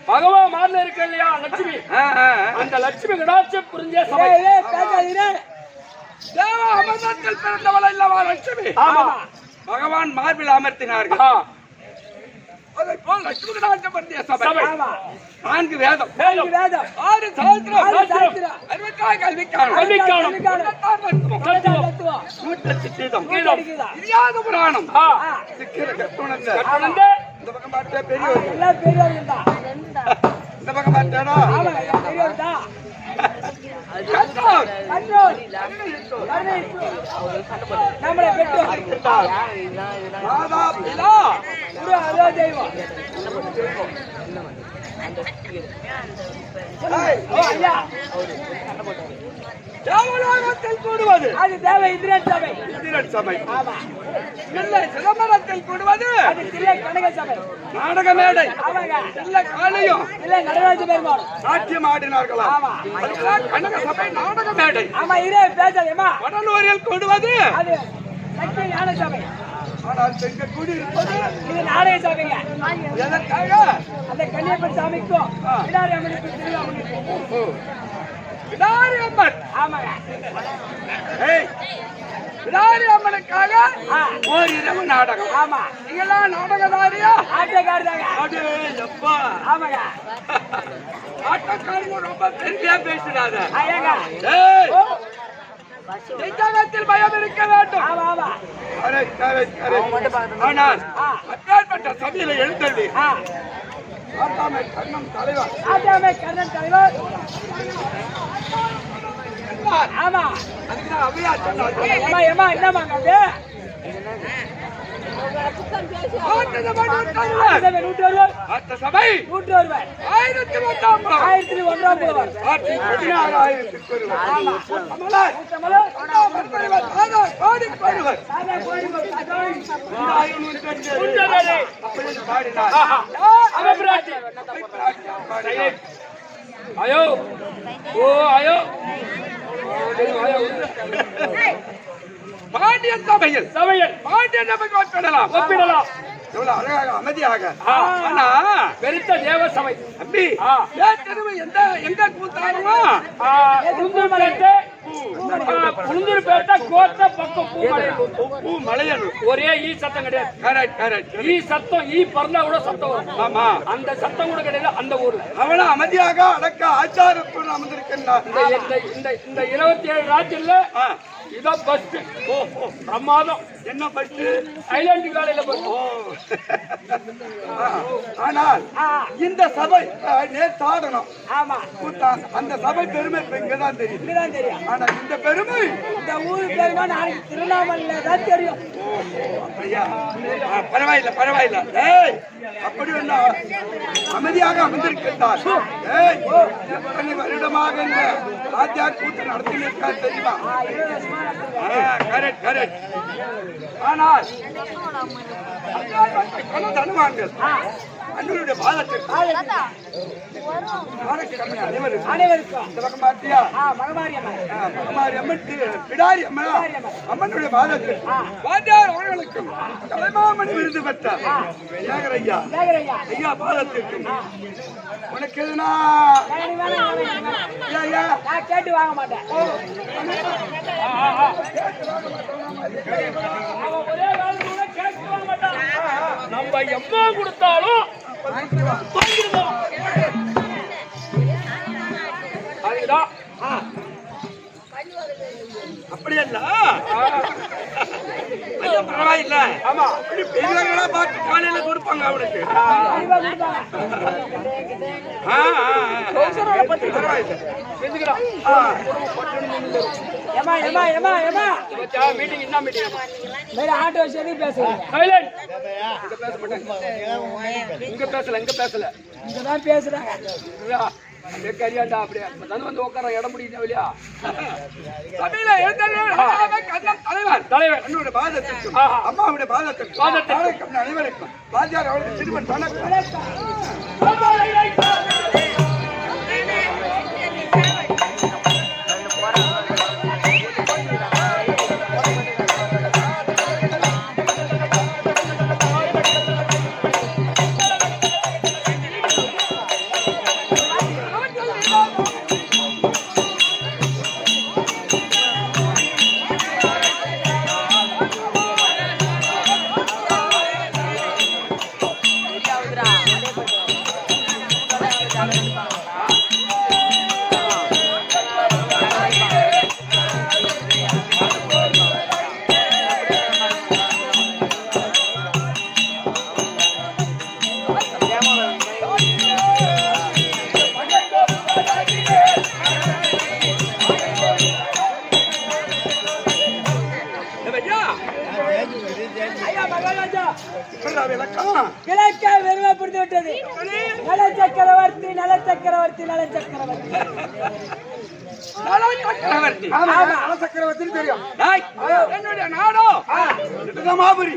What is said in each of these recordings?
பகவான் மாறல இருக்க இல்லையா லட்சுமி, அந்த லட்சுமி கடாட்சம் புரிஞ்ச சபை. தேவ அமர்ந்தத்தில் பிறந்தவள் அல்லவா லட்சுமி? பகவான் மார்பில் அமர்த்தினார்கள். அதை போல் லட்சுமி கடாட்சம் புரிஞ்ச சபை. 4 வேதம், 6 சாஸ்திரம், 66 கல்விக்கானம், 108 புராணம், இந்த பக்கம் பார்த்தா பெரியவர்கள், இந்த பக்கம் பார்த்தாடா கூடுவது அது தேவை இந்திரன் சபை. இந்திரன் சபை சிதம்பரத்தில் கூடுவது அது தில்லை கனக சபை. நாடக மேடை இல்ல காலையும் இல்ல நடராஜ பெருமாள் நாட்டியம் ஆடினார்களா? கனக சபை நாடக மேடை. ஆமா இதே பேசாதேமா. வடலூரில் கூடுவது அது சக்தி ஞான சபை. ஆனால் செங்க கூடி இருப்பது இது நாடக சபைங்க. எதற்காக? அந்த கன்னியப்பன் சாமிக்கும் பிடாரி அம்மனுக்கும் திருவிழா. பிடாரி அம்மன், ஆமாங்க. பிடாரி அம்மனுக்காக ஓரிரவு நாடகம். ஆமா, நீங்களாம் நாடகதாரியா? ஆட்டக்காரதாங்க. எப்பா ஆமாங்க. ஆட்டக்காரங்க ரொம்ப பெருமையா பேசுறாங்க. நெஞ்சகத்தில் பயம் இருக்க வேண்டும். ஆனால் அப்பேற்பட்ட சபையில எழுந்தது ஆட்டாமை கர்ணன் தலைவர். ஆமா அதுக்கு அவையா சொன்னார். சபை 1100 आयो ओ आयो பாண்டியன் சபையில் பாண்டியன் சபைக்கு ஒப்பிடலாம் எவ்வளவு அழகாக அமைதியாக. ஆனா பெருத்த தேவ சபை தம்பி எங்க கூத்தாருமா உளுந்தூர்பேட்டை கோட்டை பக்கம் பூமலையனூர். ஒரே ஈ சத்தம் கிடையாது. ஈ சத்தம் ஈ பறந்தா கூட சத்தம் வரும். ஆமா அந்த சத்தம் கூட கிடையாது அந்த ஊர்ல. அவன அமைதியாக அடக்க ஆச்சாரத்துடன் அமர்ந்திருக்கின்றார். இந்த 27 ராஜ்யத்துல இதான் பஸ்ட். பிரமாதம். என்ன பஸ்ட்? ஐலாண்டு காலையில பஸ்ட். ஆனால் இந்த சபை நேத்தாடணும். ஆமா அந்த சபை பெருமை இங்கதான் தெரியும். ஆனா இந்த பெருமை இந்த ஊரு பெருமை நாளைக்கு திருவண்ணாமலையில தான் தெரியும். பரவாயில்ல அப்படி ஒண்ணா அமைதியாக அமர்ந்திருக்கிறார். எத்தனை வருடமாக இந்த ராஜ்யார் கூட்டு நடத்தினிருக்கார் தெரியுமா? கரெக்ட். ஆனால் தனுவான்கள் அண்ணனுடைய பாதத்திற்கு அனைவருக்கும் இந்த பக்கம் பார்த்தியா மகமாரி அம்மன் பிடாரி அம்மனுடைய பாதத்திற்கு வாத்தியார் அவர்களுக்கும் தலைமாமணி விருது பெற்றார் ஐயா பாதத்திற்கு உனக்கு எதுனா கேட்டு வாங்க மாட்டேன். நம்ம எவ்வளோ கொடுத்தாலும் அதுதான் அப்படியல்ல. பரவாயில்ல. ஆமா பெரியவங்களா பார்த்து காலையில கொடுப்பாங்க அவனுக்கு. மீட்டிங் என்ன மீட்டிங்? ஆட்டோ சரி பேசுறேன். இங்க பேசல இங்கதான் பேசுறாங்க. கரியாண்டா அப்படியே வந்து உட்கார இடம் முடியுது இல்லையா? தலைவர் என்னோட பாதத்திற்கு அம்மாவுடைய பாதத்திற்கு அனைவருக்கும் வாத்தியார் அவளுக்கு சிறுவன் பெருமைப்படுத்தி விட்டது. நல சக்கரவர்த்தி தெரியும். என்னுடைய நாடோ இடமாபுரி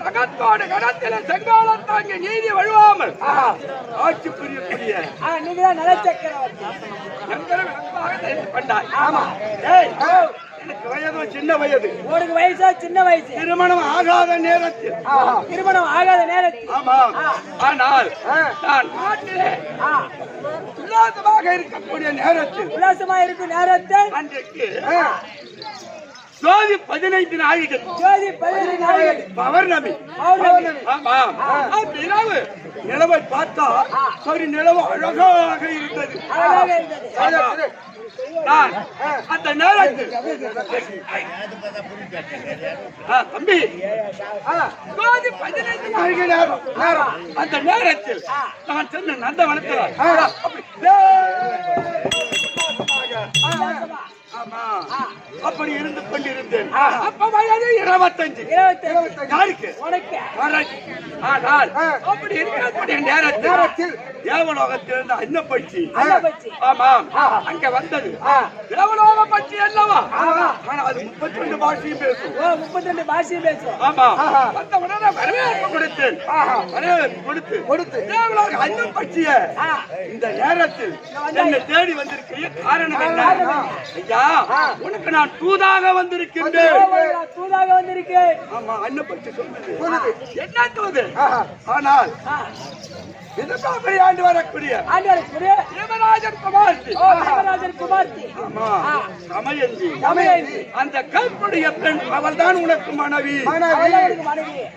தகத்தோடு கடத்தில செங்காலம் தாங்க நீதி வழுவாமல் ஆட்சி புரியக்கூடிய நீங்க தான் நல சக்கரவர்த்தி. எனக்கு வயது சின்ன வயது. உனக்கு வயசா சின்ன வயசு. திருமணம் ஆகாத நேரத்தில் ஆமா. ஆனால் நான் நாட்டிலே உல்லாசமாக இருக்கக்கூடிய நேரத்தில் அன்றைக்கு ஜோதி 15 நாழிகள் பௌர்ணமி. இரவு நிலவை பார்த்தா சரி நிலவு அழகாக இருந்தது. நான் அந்த நேரத்தில் தம்பி 15 நாளைக்கு நேரம் அந்த நேரத்தில் நான் சென்று நந்தவனத்தில் அப்படி இருந்து கொண்டிருந்தேன். அப்ப வயது 25. யாருக்கு? ஆனால் அப்படி இருக்கக்கூடிய நேரத்தில் தேவலோகத்திலிருந்து அன்னப்பட்சி ஆமாம் அங்க வந்தது. தேவலோக பட்சி அல்லவா? ஆனா அது 32 பாஷையும் பேசும். 32 பாஷையும் பேசும். ஆமா அந்த உடனே வரவேற்பு கொடுத்தேன். வரவேற்பு கொடுத்து தேவலோக அன்னப்பட்சிய இந்த நேரத்தில் என்னை தேடி வந்திருக்கிற காரணம் என்ன? ஐயா உனக்கு நான் தூதாக வந்திருக்கின்றேன். தூதாக வந்திருக்கேன். ஆமா அன்னப்பட்சி சொன்னது என்ன தூது? ஆனால் எதிர்பார்ப்பை ஆண்டு வரக்கூடிய தேவராஜன் குமார்த்தி. ஆமா தமயந்தி. அந்த கைப்புடைய பெண் அவள் தான் உனக்கு மனைவி.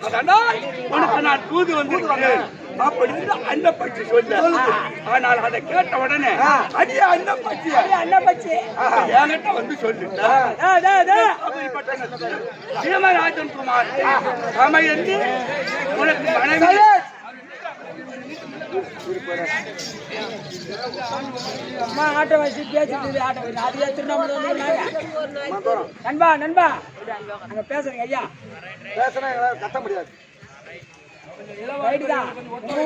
அதனால் உனக்கு நான் தூது வந்திருக்கிறேன் அப்படி அன்னப்பட்சி சொல்ல. ஆனால் அதை கேட்ட உடனே அடிய அன்னப்பட்சி என்கிட்ட வந்து சொல்லிட்டேன். தேவராஜன் குமார் தமயந்தி உனக்கு மனைவி. ஆட்டோவாசி பேசிட்டு ஆட்டோவாசி அது திருவண்ணாமலை நண்பா நண்பா அங்க பேசுறேங்க ஐயா பேசுனா கத்த முடியாது.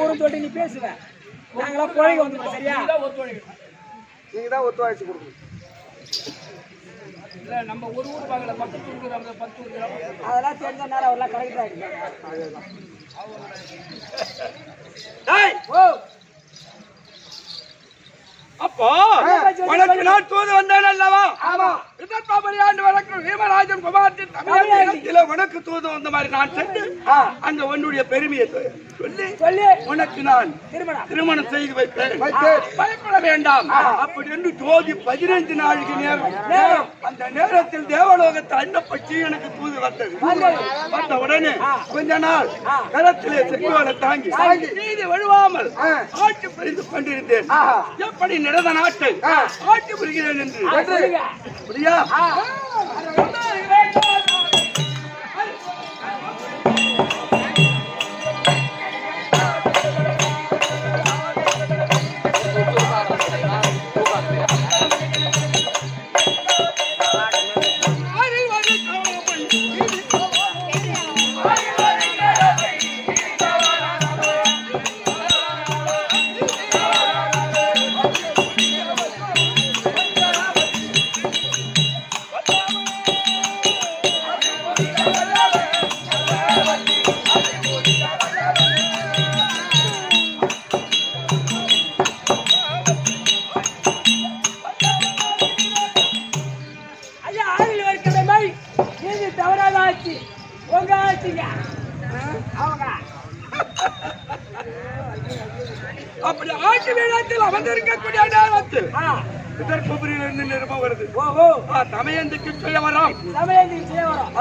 ஊரும் தொட்டு நீ பேசுவேன். நாங்களாம் கோழிக்கு வந்துருக்கோம். சரியா? நீங்க தான் ஒத்துழைச்சு கொடுக்கணும். நம்ம ஒரு ஊர் பாக்கல 10 ஊர் அதெல்லாம் தெரிஞ்ச நேரம் அவர்லாம் கரெக்டா இருக்கு. அப்போ உனக்கு நான் தூது வந்தேன் அல்லவா? ஆண்டு வழக்கு வீமராஜன் குமார்த்தி தமிழகத்தில உனக்கு தூது வந்த மாதிரி நான் சென்று அந்த உன்னுடைய பெருமையை சொல்லி உனக்கு நான் திருமணம் செய்து வைப்பேன். பயப்பட வேண்டாம் அப்படி என்று ஜோதி 15 நாளைக்கு நேரம் அந்த நேரத்தில் தேவலோகத்தை அன்னப்பட்சி எனக்கு தூது வந்தது. வந்த உடனே கொஞ்ச நாள் கரத்திலே செக்குவலை தாங்கி நீதி வழுவாமல் ஆட்சி புரிந்து கொண்டிருந்தேன். எப்படி நடந்த நாட்டை ஆட்சி புரிகிறேன் என்று புரியா? அப்படி ஆட்சி வேளத்தில் அமர்ந்திருக்கக்கூடிய நேரத்தில் இதற்குபரியிலிருந்து நிருபம் வருது. தமயந்திக்கு சுயவரம்.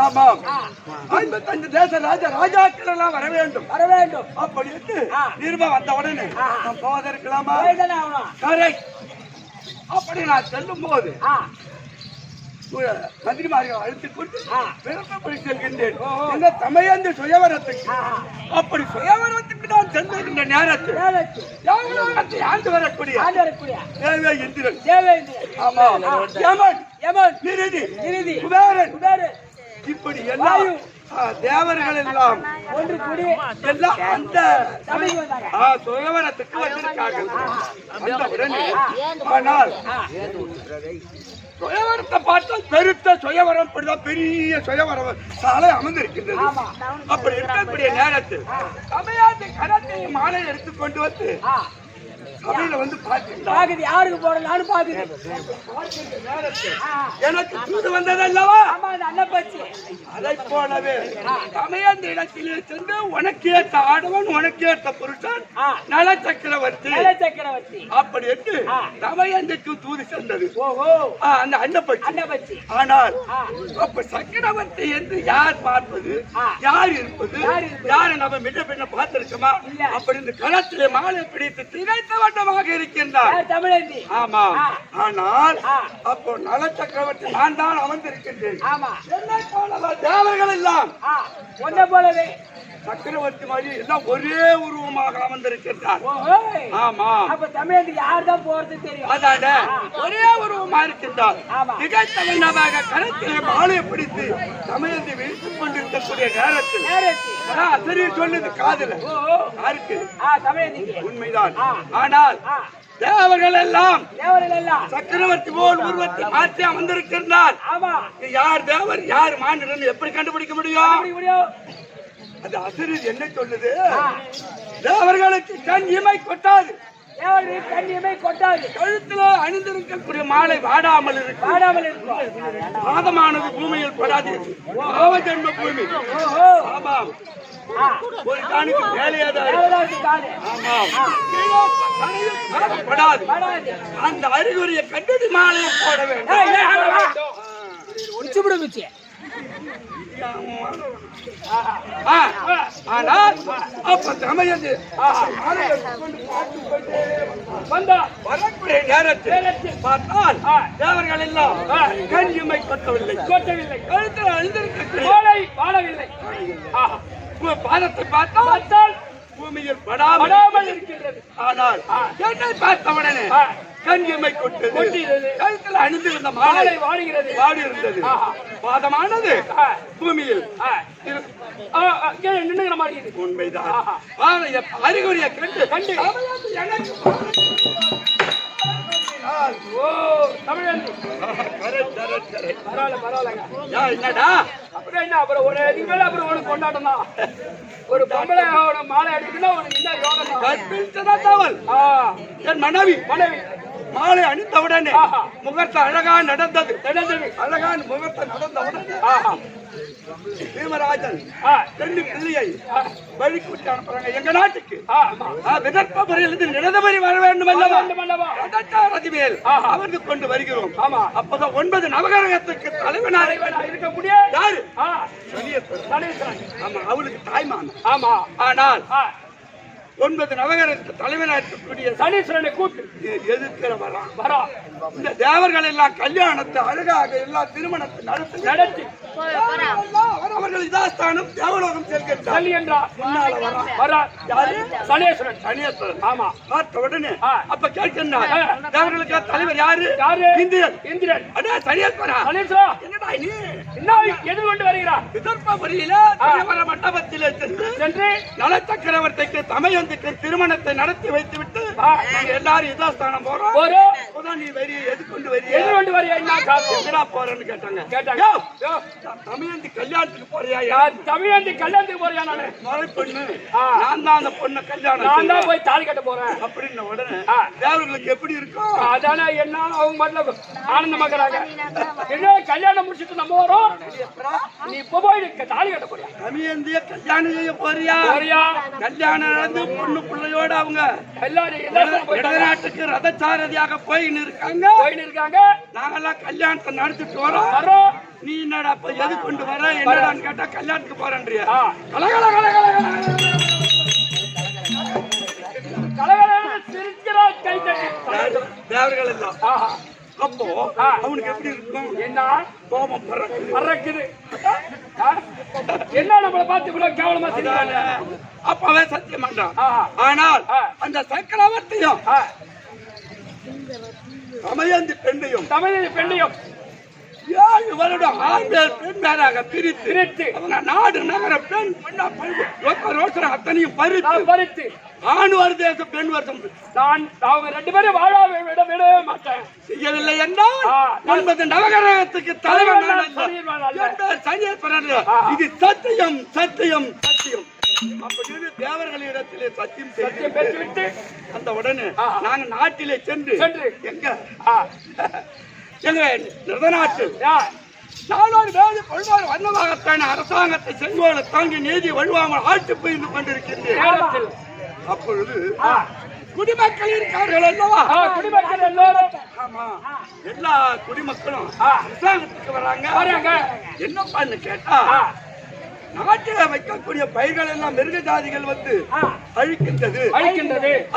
ஆமாம் 55 தேச ராஜாக்கள் எல்லாம் வர வேண்டும். அப்படி நிருபம் வந்த உடனே போவதற்கலாமா? அப்படி நான் செல்லும் போது மந்திரிமார்கள் அழைத்துக் கொண்டு விருப்பப்படி செல்கின்றேன். எங்க தமையந்து சுயவரத்துக்கு. அப்படி சுயவரத்துக்கு நான் சென்றிருக்கின்ற நேரத்தில் ஆண்டு வரக்கூடிய தேவே இந்திரன். ஆமா யமன் நிருதி குபேரன் இப்படி எல்லாம் தேவர்கள் எல்லாம் ஒன்று கூடி எல்லாம் அந்த சுயவரத்துக்கு வந்திருக்கார்கள். அந்த உடனே ஆனால் சுயவரத்தை பார்த்தால் பெருத்த சுயவரம் பெரிய சுயவரம் சாலை அமர்ந்திருக்கின்றது. அப்படி இருக்கக்கூடிய நேரத்தில் சபையாதி கரத்தை மாலை எடுத்துக்கொண்டு வந்து சபையில வந்து பாக்குது யாருக்கு போறேன் பாக்குது. எனக்கு தூது வந்தது அல்லவா? அதை போலவே சமயந்த இடத்திலே சென்று உனக்கேற்ற ஆடவன் உனக்கேற்ற புருஷன் நல சக்கரவர்த்தி அப்படி என்று சமயந்துக்கு தூது சென்றது அந்த அன்னப்பட்சி. ஆனால் அப்ப சக்கரவர்த்தி என்று யார் பார்ப்பது, யார் இருப்பது, யாரை நம்ம மிக பின்ன பார்த்திருக்கோமா? அப்படி இந்த களத்திலே மாலை பிடித்து திகைத்தவன் பிரம்மாண்டமாக இருக்கின்றார். தமிழந்தி. ஆமா. ஆனால் அப்போ நல சக்கரவர்த்தி நான் தான் அமர்ந்திருக்கின்றேன். ஆமா. என்னை போல தேவர்கள் எல்லாம் ஒன்ன போலவே சக்கரவர்த்தி மாதிரி எல்லாம் ஒரே உருவமாக அமர்ந்திருக்கின்றார். ஆமா. அப்ப தமிழந்தி யார் தான் போறது தெரியும். அதான ஒரே உருவமா இருக்கின்றார். திகழ்த்தவண்ணமாக கரத்திலே மாலையை பிடித்து தமிழந்தி விழித்துக் கொண்டிருக்கக்கூடிய நேரத்தில் சரி சொல்லுது காதுல யாருக்கு? உண்மைதான். ஆனால் தேவர்கள் எல்லாம் சக்கரவர்த்தி போல் உருவத்தை மாற்றி அமர்ந்திருக்கின்றார். யார் தேவர் யார் மாநிலம் எப்படி கண்டுபிடிக்க முடியும்? அது அசுரி என்ன சொல்லுது? தேவர்களுக்கு கண் இமை கொட்டாது. கழுத்துல அணிந்திருக்கக்கூடிய மாலை வாடாமல் இருக்கும். பாதமானது பூமியில் படாது. பாவஜன்ம பூமி. ஆமாம். ஒரு காணுக்கு மேலேயாதான் படாது. அந்த அறிகுறியை கண்டது மாலையை போட வேண்டும். ஆனால் அப்ப தமையது வரக்கூடிய நேரத்தில் பார்த்தால் தேவர்கள் எல்லாம் கண் இமை கொட்டவில்லை. கழுத்தில் அழிந்திருக்கவில்லை. பாதத்தை பார்த்தால் பூமியில் படாமல் இருக்கின்றது. ஆனால் என்னை பார்த்தவுடனே கண் இமை கொட்டது. கழுத்தில் அணிந்திருந்த மாலை வாடி இருந்தது. பாதமானது பூமியில் நின்றுகிற மாதிரி. உண்மைதான். அறிகுறியை கண்டு என்னடா அப்புறம் ஒரு கொண்டாட்டம் தான். ஒரு பொம்பளை மாலை அடிக்கல என் மனைவி மாலை அணிந்தவுடனே முகத்தை அழகா நடந்தது. அழகான முகத்தை நடந்தவுடனே பீமராஜன் ரெண்டு பிள்ளையை வழி கூட்டி அனுப்புறாங்க எங்க நாட்டுக்கு. விதர்ப்பபுரியிலிருந்து நிரதபுரி வர வேண்டும் அல்லவா? ரதிவேல் அவருக்கு கொண்டு வருகிறோம். அப்பதான் 9 நவகிரகத்துக்கு தலைவனாக இருக்கக்கூடிய யாரு? ஆமா, அவளுக்கு தாய்மான். ஆமா. ஆனால் 9 நவகிரகத்துக்கு தலைவனாக இருக்கக்கூடிய சனீஸ்வரனை கூட்டு எதிர்க்கிற வரா. இந்த தேவர்கள் எல்லாம் கல்யாணத்தை அழகாக எல்லா திருமணத்தை நடத்தி அவர்கள் இதாஸ்தானம் தேவலோகம் செல்கின்றார். ஆமா. பார்த்த உடனே அப்ப கேட்கின்றார் தேவர்களுக்கு தலைவர் யாரு? இந்திரன். அடே சனீஸ்வரா, என்னடா நீ என்ன எதிர்கொண்டு வருகிறார்? விதர்ப்பபுரியில மண்டபத்திலே சென்று நல சக்கரவர்த்திக்கு தமையந்துக்கு திருமணத்தை நடத்தி வைத்து விட்டு எல்லாரும் இதாஸ்தானம் போறோம். நீ வரி எதுக்கொண்டு வரியா? எங்கடா போறேன்னு கேட்டாங்க. தமிழந்தி கல்யாணத்துக்கு போறியா? தமிழந்தி கல்யாணத்துக்கு போறியா? நானு மழை பொண்ணு, நான் தான் அந்த பொண்ணு கல்யாணம், நான் தான் போய் தாலி கட்ட போறேன் அப்படின்னு உடனே தேவர்களுக்கு எப்படி இருக்கும்? அதானே என்ன அவங்க மட்டும் ஆனந்தமாக்குறாங்க. என்ன கல்யாணம் முடிச்சுட்டு நம்ம வரோம், நீ இப்ப போய் தாலி கட்ட போறியா? தமிழந்திய கல்யாணம் செய்ய போறியா? கல்யாணம் நடந்து பொண்ணு பிள்ளையோட அவங்க எல்லாரும் நாட்டுக்கு ரதச்சாரதியாக போயின்னு இருக்காங்க. நாங்கெல்லாம் கல்யாணத்தை நடத்திட்டு வரோம். நீ என்னடா எது கொண்டு வர என்னடான்னு கேட்டா கல்யாணத்துக்கு போறேன்றியா? தேவர்கள் எல்லாம் அப்போ அவனுக்கு எப்படி இருக்கும்? என்ன கோபம் பறக்குது. என்ன நம்மளை பார்த்து இவ்வளவு கேவலமா செய்யறாங்க? அப்பவே சத்தியம் பண்றான். ஆனால் அந்த சக்கரவர்த்தியும் தமையந்தி பெண்ணையும் 7 வருடம் ஆண்கள் பெண்களாக பிரித்து அவங்க நாடு நகர பெண் ரோசனை அத்தனையும் பறித்து ஆண் வருதேசம் பெண் வருஷம் நான் அவங்க 2 பேரும் வாழ விடவே மாட்டேன். செய்யவில்லை என்றால் 9 நவகிரகத்துக்கு தலைவன் இது சத்தியம் சத்தியம் சத்தியம் அப்படின்னு தேவர்களிடத்திலே சத்தியம் பெற்றுவிட்டு அந்த உடனே நாங்க நாட்டிலே சென்று எங்க நிறுவனாட்டு 4 வேறு கொள்வார் வண்ணமாகத்தான அரசாங்கத்தை செங்கோல தாங்கி நீதி வழுவாமல் ஆட்சி புரிந்து கொண்டிருக்கின்றேன். அப்பொழுது குடிமக்கள் இருக்கார்கள் அல்லவா? குடிமக்கள் எல்லோரும் ஆமா எல்லா குடிமக்களும் அரசாங்கத்துக்கு வராங்க. என்னப்பான்னு கேட்டா நாட்டில வைக்கக்கூடிய பயிர்கள் எல்லாம் மிருக ஜாதிகள் வந்து அழிக்கின்றது.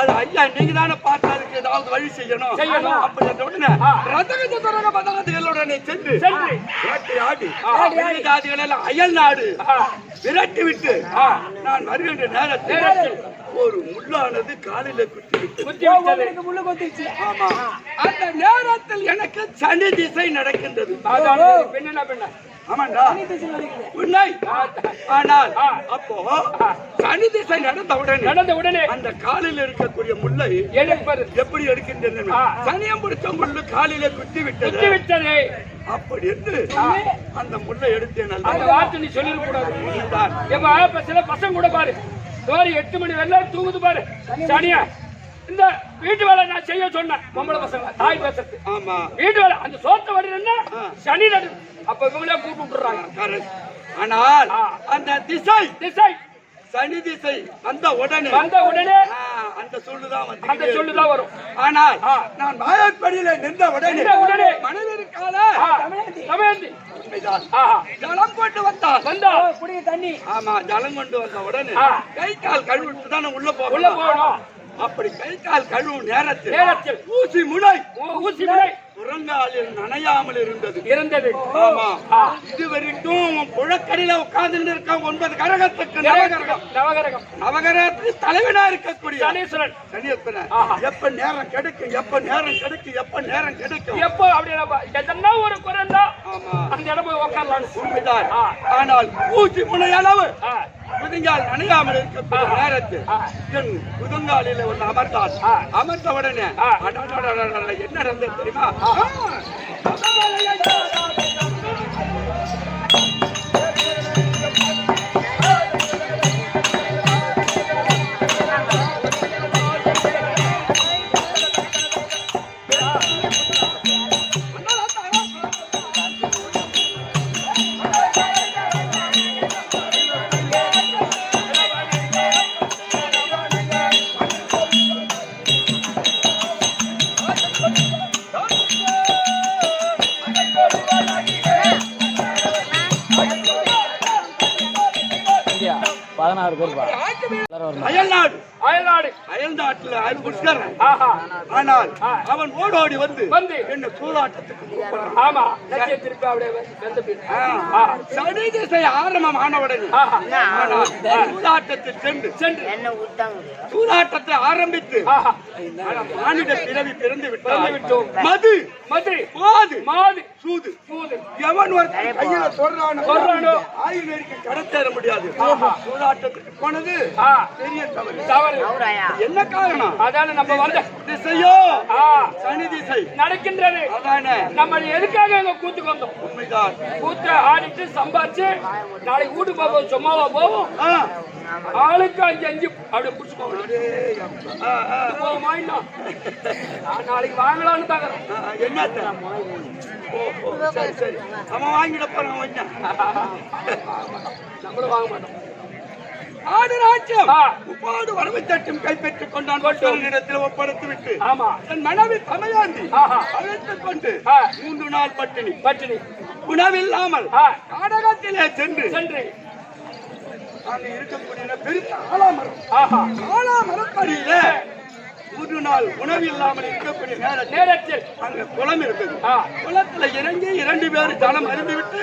அது ஐயா நீங்க தானே பார்த்து அதுக்கு ஏதாவது வழி செய்யணும். அப்படி அந்த உடனே ரதகஜ துரக பதாதிகளுடனே சென்று ஆடி மிருக ஜாதிகள் எல்லாம் அயல் நாடு விரட்டி விட்டு நான் வருகின்ற நேரத்தில் ஒரு முள்ளானது காலில குத்தி விட்டது. ஆமா, அந்த நேரத்தில் எனக்கு சனி திசை நடக்கின்றது. ஆமாண்டா உன்னை. ஆனால் அப்போ சனி திசை நடந்த உடனே அந்த காலில் இருக்கக்கூடிய முல்லை எப்படி எடுக்கின்றது? சனியம் பிடிச்ச முள்ளு காலில குத்தி விட்டது. அப்படி என்று அந்த முல்லை எடுத்தேன். நீ சொல்லிருக்கூடாது. சில பசங்க கூட பாரு 8 மணி வரல தூங்குது பாரு. சனியா இந்த வீட்டு வேலை நான் செய்ய சொன்னேன். பொம்பளை பசங்க தாய் பேசுறது. ஆமா, வீட்டு வேலை அந்த சோத்த வடினா சனி நடு. அப்ப இவங்களே கூப்பிட்டு விட்டுறாங்க. ஆனால் அந்த திசை சனி திசை வந்த உடனே அந்த சொல்லுதான் வரும். ஆனால் நான் வாயற்படியில நின்ற உடனே மனைவிற்கால ஜலம் கொண்டு வந்தால் தண்ணி. ஆமா, ஜலம் கொண்டு வந்த உடனே கை கால் கழுவிட்டு தான் உள்ள போகணும். அப்படி கை கால் கழுவும் நேரத்தில் ஊசி முனை புறங்காலில் நனையாமல் இருந்தது. ஆமா, இதுவரைக்கும் புழக்கடியில உட்கார்ந்து இருக்க 9 கரகத்துக்கு நவகரகத்துக்கு தலைவனா இருக்கக்கூடிய சனீஸ்வரன் எப்ப நேரம் கிடைக்கும் எப்ப அப்படின்னா ஒரு குறைந்தா அந்த இடம் போய் உட்காரலாம். உண்மைதான். ஆனால் ஊசி முனை அளவு புதுங்கால் நனையாமல் இருக்கக்கூடிய நேரத்தில் என் புதுங்காலில ஒன்று அமர்ந்த உடனே என்ன நடந்தது தெரியுமா? அயல்நாட்டுல ஆனால் அவன் ஓடோடி வந்து என்ன சூதாட்டத்துக்கு சனி திசை ஆரம்பமானவுடனே சூதாட்டத்தில் சென்று சூதாட்டத்தை ஆரம்பித்து மானிட பிறவி பிறந்து விட்டோம். மது மாது சூது எவன் ஒரு கையில சொல்றானோ ஆயுதருக்கு கடத்தேற முடியாது. சூதாட்டத்துக்கு போனது பெரிய தவறு. என்ன காரணம்? அதான நம்ம வந்த திசையோ சனி திசை நடக்கின்றது. அதானே நம்ம எதுக்காக எங்க கூத்துக்கு வந்தோம்? உண்மைதான். கூத்த ஆடிட்டு சம்பாதிச்சு நாளைக்கு வீட்டுக்கு போவோம். சும்மாவா போவோம்? ஆளுக்கு 5 அப்படி புடிச்சு போவோம். நாளைக்கு வாங்கலாம்னு தாங்க. என்ன சரி அவன் வாங்கிட போறான். நம்மளும் வாங்க மாட்டோம். ஆடு ராஜ்யம் உப்பாடு வரவை தட்டும் கைப்பற்றிக் கொண்டான். இடத்தில் ஒப்படைத்து விட்டு என் மனைவி தமையாண்டி அழைத்துக் கொண்டு 3 நாள் பட்டினி உணவில்லாமல் காடகத்திலே சென்று அங்கு இருக்கக்கூடிய பெரிய ஆலாமரத்தடியிலே 3 நாள் உணவு இல்லாமல் இருக்கக்கூடிய நேரத்தில் அங்க குளம் இருக்குது. குளத்துல இறங்கி 2 பேர் ஜலம் அருந்திவிட்டு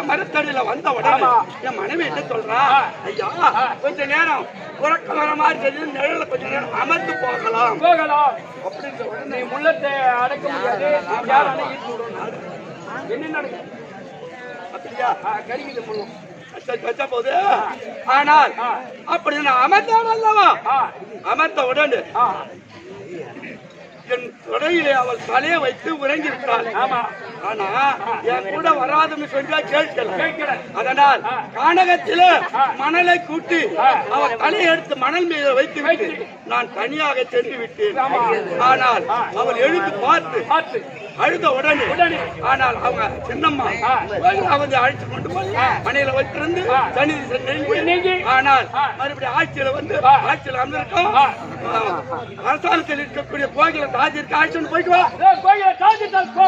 மரத்தடியில வந்த உடனே என் மனைவி என்ன சொல்றா, ஐயா கொஞ்ச நேரம் உறக்கம் வர மாதிரி தெரியும், நிழல கொஞ்ச நேரம் அமர்ந்து போகலாம் அப்படின்ற உடனே முள்ளத்தை அடக்க முடியாது. என்ன நடக்குது அப்படியா? கறிக்கிட்டு போடுவோம் வச்ச போது. ஆனால் அப்படி நான் அமர்ந்தான் அல்லவா, அமர்ந்த உடனே என் தொடையிலே அவள் தலையை வைத்து உறங்கி விட்டாள். ஆனா என் கூட வராதுன்னு சொன்னா கேட்கல. அதனால் கானகத்தில மணலை கூட்டி அவள் தலையை எடுத்து மணல் மீது வைத்து விட்டு நான் தனியாக சென்று விட்டேன். ஆனால் அவள் எழுந்து பார்த்து அழுத உடனே ஆனால் அவங்க சின்னம்மா அவங்க அழைத்து கொண்டு போய் மனையில வைத்திருந்து சனி நீங்கி. ஆனால் மறுபடியும் ஆட்சியில வந்திருக்கோம். அரசாங்கத்தில் இருக்கக்கூடிய கோயில தாஜிற்கு ஆட்சி போயிட்டு வா. கோயில தாஜிட்டால் போ.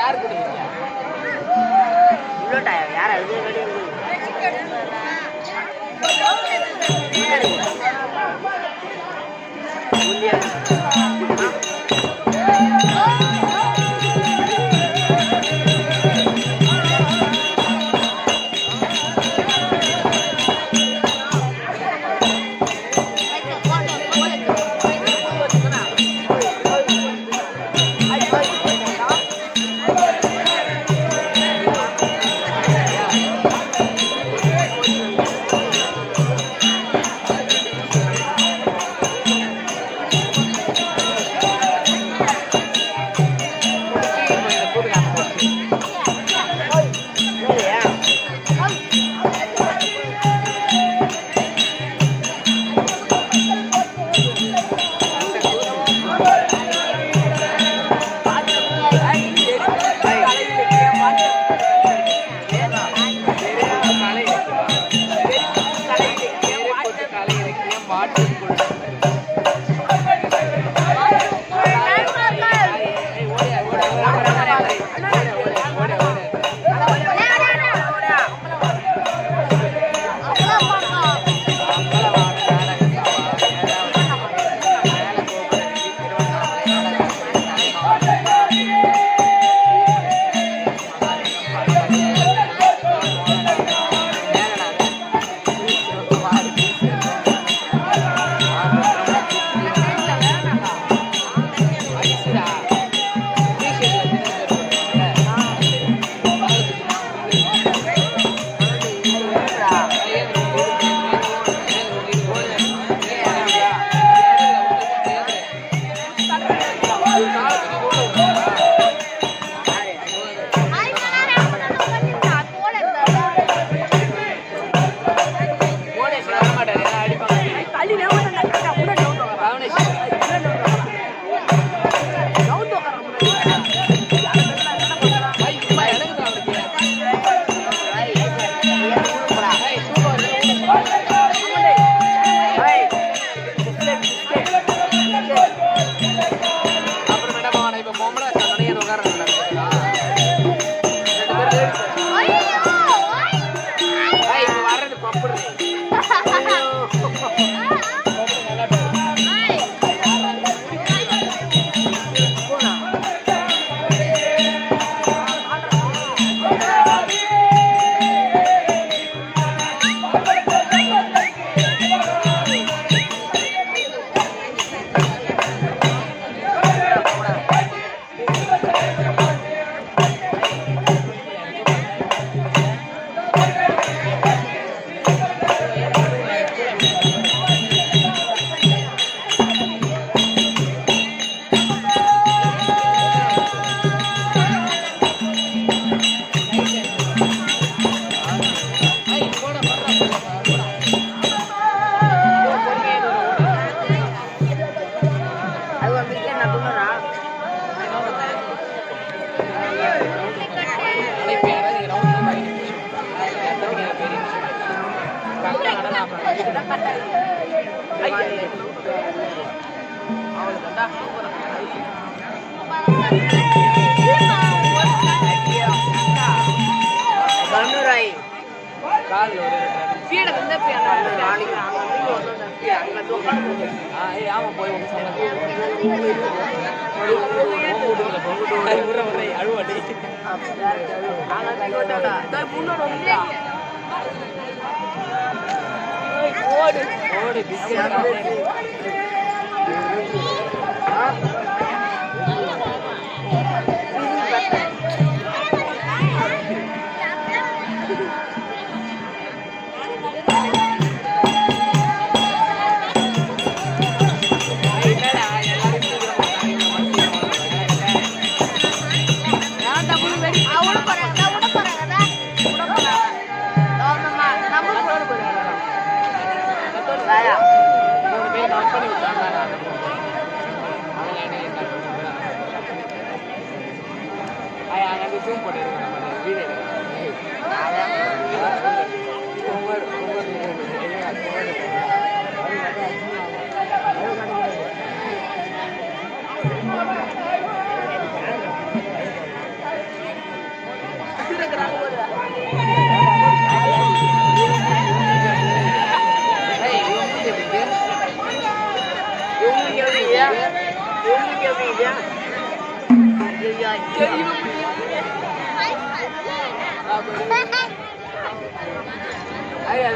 யார் கொடுத்தீங்க இவ்வளோ யார் அது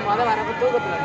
மொதல் வரப்ப தூக்கத்துல